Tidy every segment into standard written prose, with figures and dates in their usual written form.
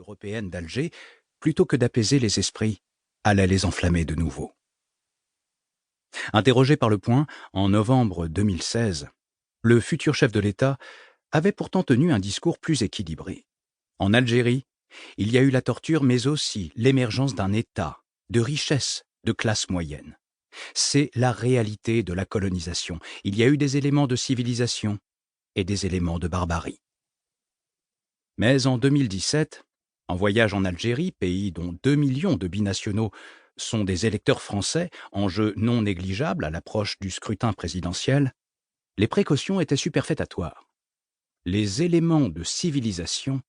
européenne d'Alger, plutôt que d'apaiser les esprits, allait les enflammer de nouveau. Interrogé par Le Point en novembre 2016, le futur chef de l'État avait pourtant tenu un discours plus équilibré. En Algérie, il y a eu la torture, mais aussi l'émergence d'un État, de richesse, de classe moyenne. C'est la réalité de la colonisation. Il y a eu des éléments de civilisation et des éléments de barbarie. Mais en 2017, en voyage en Algérie, pays dont 2 millions de binationaux sont des électeurs français, enjeu non négligeable à l'approche du scrutin présidentiel, les précautions étaient superfétatoires. Les éléments de civilisation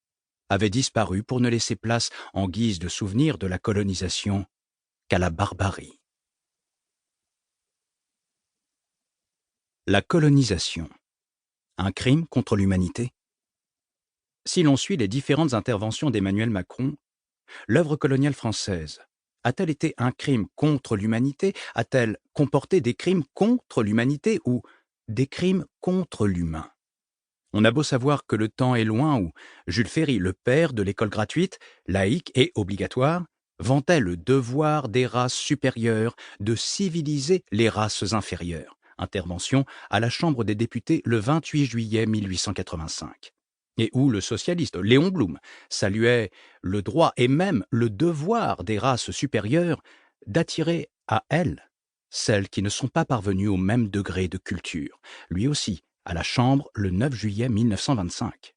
avaient disparu pour ne laisser place, en guise de souvenir de la colonisation, qu'à la barbarie. La colonisation, un crime contre l'humanité? Si l'on suit les différentes interventions d'Emmanuel Macron, l'œuvre coloniale française a-t-elle été un crime contre l'humanité? A-t-elle comporté des crimes contre l'humanité ou des crimes contre l'humain? On a beau savoir que le temps est loin où Jules Ferry, le père de l'école gratuite, laïque et obligatoire, vantait le devoir des races supérieures de civiliser les races inférieures. Intervention à la Chambre des députés le 28 juillet 1885. Et où le socialiste Léon Blum saluait le droit et même le devoir des races supérieures d'attirer à elles celles qui ne sont pas parvenues au même degré de culture. Lui aussi, à la Chambre le 9 juillet 1925.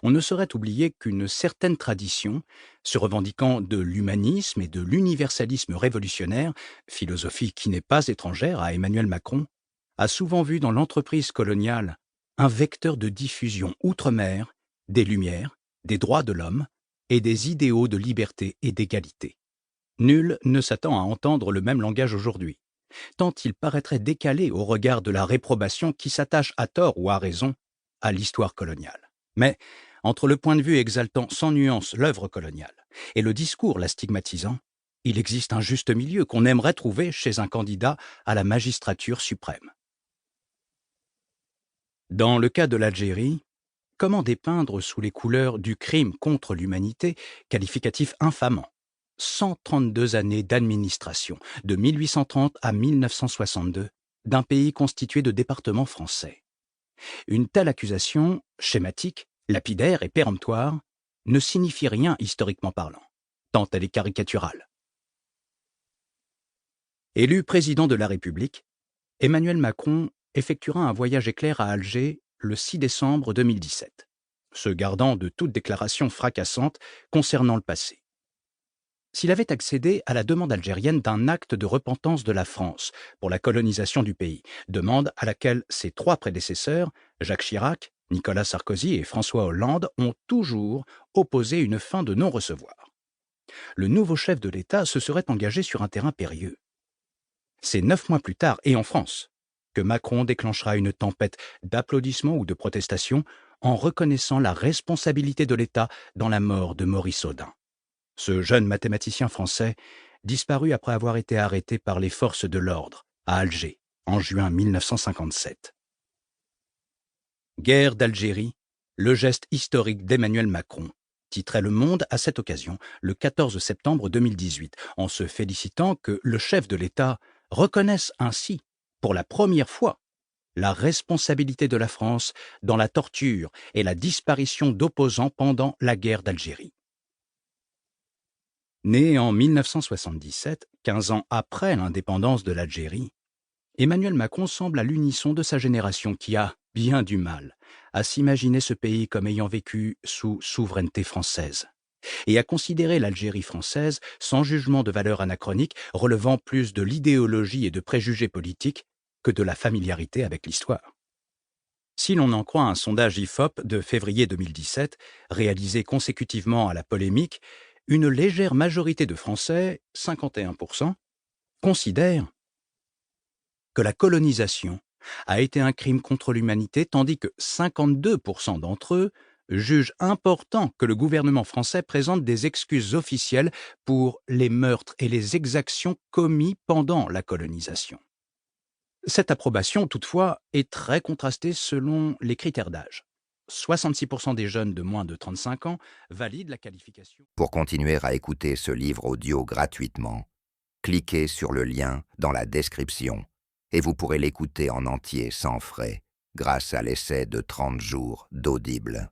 On ne saurait oublier qu'une certaine tradition, se revendiquant de l'humanisme et de l'universalisme révolutionnaire, philosophie qui n'est pas étrangère à Emmanuel Macron, a souvent vu dans l'entreprise coloniale un vecteur de diffusion outre-mer des Lumières, des droits de l'homme et des idéaux de liberté et d'égalité. Nul ne s'attend à entendre le même langage aujourd'hui, tant il paraîtrait décalé au regard de la réprobation qui s'attache à tort ou à raison à l'histoire coloniale. Mais entre le point de vue exaltant sans nuance l'œuvre coloniale et le discours la stigmatisant, il existe un juste milieu qu'on aimerait trouver chez un candidat à la magistrature suprême. Dans le cas de l'Algérie, comment dépeindre sous les couleurs du crime contre l'humanité, qualificatif infamant, 132 années d'administration, de 1830 à 1962, d'un pays constitué de départements français? Une telle accusation, schématique, lapidaire et péremptoire, ne signifie rien historiquement parlant, tant elle est caricaturale. Élu président de la République, Emmanuel Macron effectuera un voyage éclair à Alger le 6 décembre 2017, se gardant de toute déclaration fracassante concernant le passé. S'il avait accédé à la demande algérienne d'un acte de repentance de la France pour la colonisation du pays, demande à laquelle ses trois prédécesseurs, Jacques Chirac, Nicolas Sarkozy et François Hollande, ont toujours opposé une fin de non-recevoir. Le nouveau chef de l'État se serait engagé sur un terrain périlleux. C'est 9 mois plus tard, et en France, que Macron déclenchera une tempête d'applaudissements ou de protestations en reconnaissant la responsabilité de l'État dans la mort de Maurice Audin. Ce jeune mathématicien français disparut après avoir été arrêté par les forces de l'ordre à Alger en juin 1957. Guerre d'Algérie, le geste historique d'Emmanuel Macron, titrait Le Monde à cette occasion, le 14 septembre 2018, en se félicitant que le chef de l'État reconnaisse ainsi, pour la première fois, la responsabilité de la France dans la torture et la disparition d'opposants pendant la guerre d'Algérie. Né en 1977, 15 ans après l'indépendance de l'Algérie, Emmanuel Macron semble à l'unisson de sa génération qui a bien du mal à s'imaginer ce pays comme ayant vécu sous souveraineté française et à considérer l'Algérie française sans jugement de valeur anachronique relevant plus de l'idéologie et de préjugés politiques que de la familiarité avec l'histoire. Si l'on en croit un sondage IFOP de février 2017, réalisé consécutivement à la polémique, une légère majorité de Français, 51%, considèrent que la colonisation a été un crime contre l'humanité, tandis que 52% d'entre eux jugent important que le gouvernement français présente des excuses officielles pour les meurtres et les exactions commis pendant la colonisation. Cette approbation, toutefois, est très contrastée selon les critères d'âge. 66% des jeunes de moins de 35 ans valident la qualification. Pour continuer à écouter ce livre audio gratuitement, cliquez sur le lien dans la description et vous pourrez l'écouter en entier sans frais grâce à l'essai de 30 jours d'Audible.